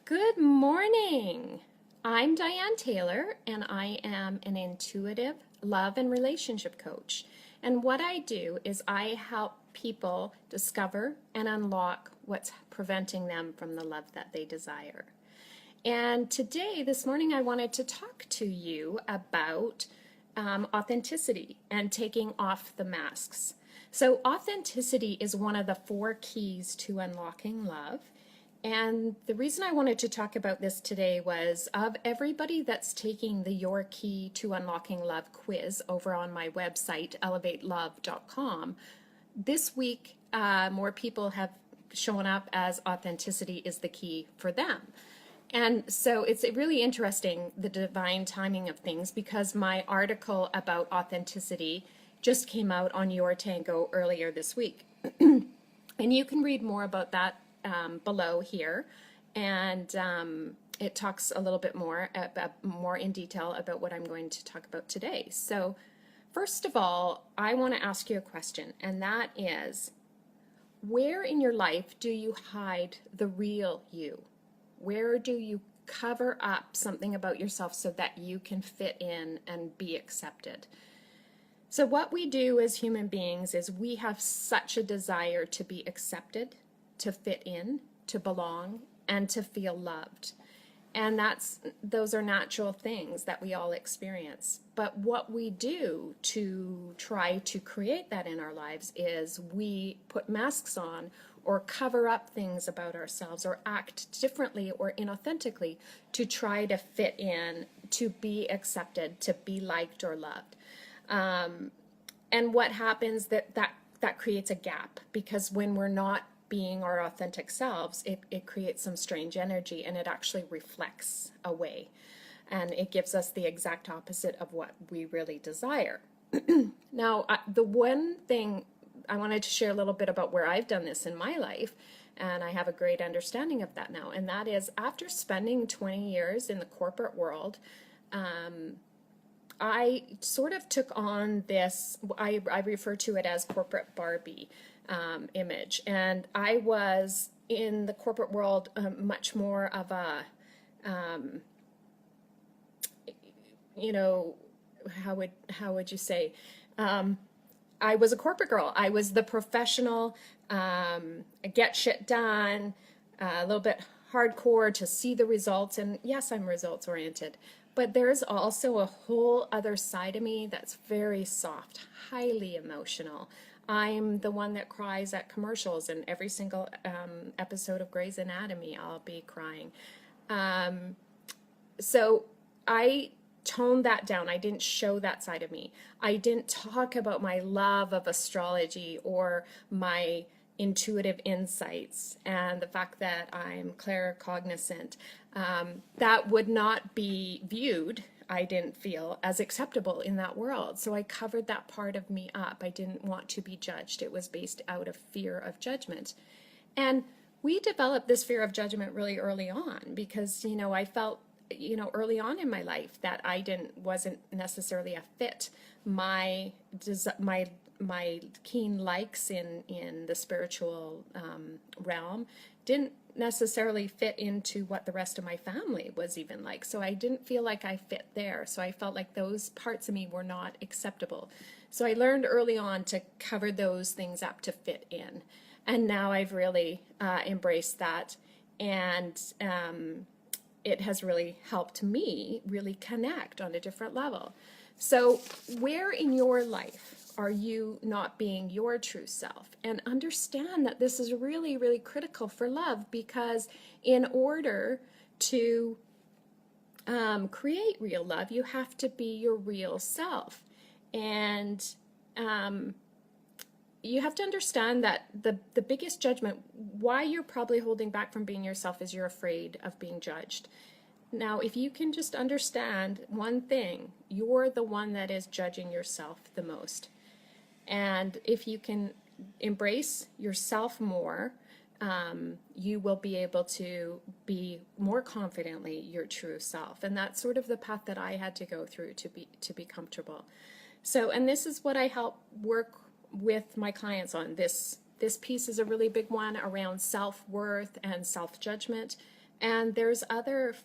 Good morning. I'm Diane Taylor, and I am an intuitive love and relationship coach. And what I do is I help people discover and unlock what's preventing them from the love that they desire. And today, this morning, I wanted to talk to you about authenticity and taking off the masks. So authenticity is one of the 4 keys to unlocking love. And the reason I wanted to talk about this today was of everybody that's taking the Your Key to Unlocking Love quiz over on my website, elevatelove.com, this week more people have shown up as authenticity is the key for them. And so it's really interesting, the divine timing of things, because my article about authenticity just came out on Your Tango earlier this week. And you can read more about that below here, and it talks a little bit more in detail about what I'm going to talk about today. So first of all, I want to ask you a question, and that is, where in your life do you hide the real you? Where do you cover up something about yourself so that you can fit in and be accepted? So what we do as human beings is we have such a desire to be accepted, to fit in, to belong, and to feel loved. And those are natural things that we all experience. But what we do to try to create that in our lives is we put masks on or cover up things about ourselves or act differently or inauthentically to try to fit in, to be accepted, to be liked or loved. And what happens that creates a gap, because when we're not being our authentic selves, it creates some strange energy, and it actually reflects away, and it gives us the exact opposite of what we really desire. Now, the one thing I wanted to share a little bit about where I've done this in my life, and I have a great understanding of that now, and that is after spending 20 years in the corporate world, I sort of took on this, I refer to it as corporate Barbie image. And I was in the corporate world much more of a, how would you say? I was a corporate girl. I was the professional, get shit done, a little bit hardcore to see the results. And yes, I'm results oriented. But there's also a whole other side of me that's very soft, highly emotional. I'm the one that cries at commercials, and every single episode of Grey's Anatomy, I'll be crying. So I toned that down. I didn't show that side of me. I didn't talk about my love of astrology or my intuitive insights and the fact that I'm claircognizant. That would not be viewed, I didn't feel, as acceptable in that world. So I covered that part of me up. I didn't want to be judged. It was based out of fear of judgment. And we developed this fear of judgment really early on because, I felt, early on in my life that I wasn't necessarily a fit. My keen likes in the spiritual realm didn't necessarily fit into what the rest of my family was even like. So I didn't feel like I fit there. So I felt like those parts of me were not acceptable. So I learned early on to cover those things up to fit in. And now I've really embraced that. And it has really helped me really connect on a different level. So where in your life are you not being your true self? And understand that this is really, really critical for love, because in order to create real love, you have to be your real self. And you have to understand that the biggest judgment, why you're probably holding back from being yourself, is you're afraid of being judged. Now, if you can just understand one thing, you're the one that is judging yourself the most. And if you can embrace yourself more, you will be able to be more confidently your true self. And that's sort of the path that I had to go through to be comfortable. So, and this is what I help work with my clients on. This piece is a really big one around self-worth and self-judgment. And there's other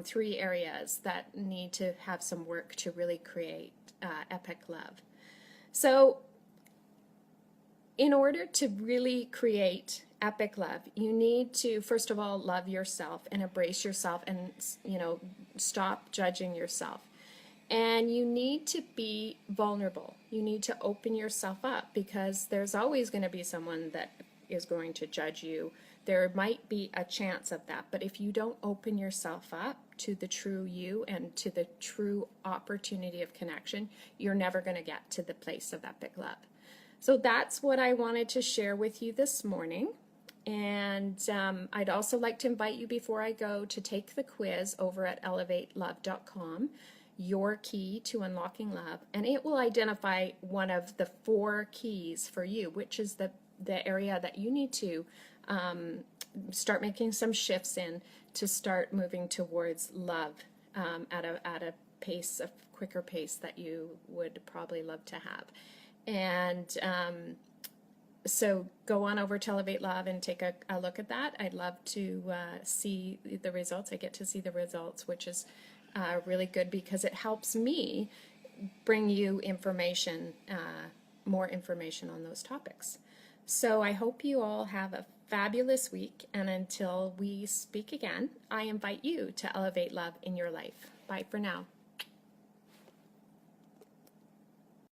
three areas that need to have some work to really create epic love. So in order to really create epic love, you need to, first of all, love yourself and embrace yourself and, stop judging yourself. And you need to be vulnerable. You need to open yourself up, because there's always going to be someone that is going to judge you. There might be a chance of that, but if you don't open yourself up to the true you and to the true opportunity of connection, you're never going to get to the place of epic love. So that's what I wanted to share with you this morning. And I'd also like to invite you, before I go, to take the quiz over at elevatelove.com, Your Key to Unlocking Love, and it will identify one of the 4 keys for you, which is the area that you need to start making some shifts in to start moving towards love at a pace, a quicker pace that you would probably love to have. And so go on over to Elevate Love and take a look at that. I'd love to see the results. I get to see the results, which is really good, because it helps me bring you information, more information on those topics. So I hope you all have a fabulous week, and until we speak again, I invite you to elevate love in your life. Bye for now.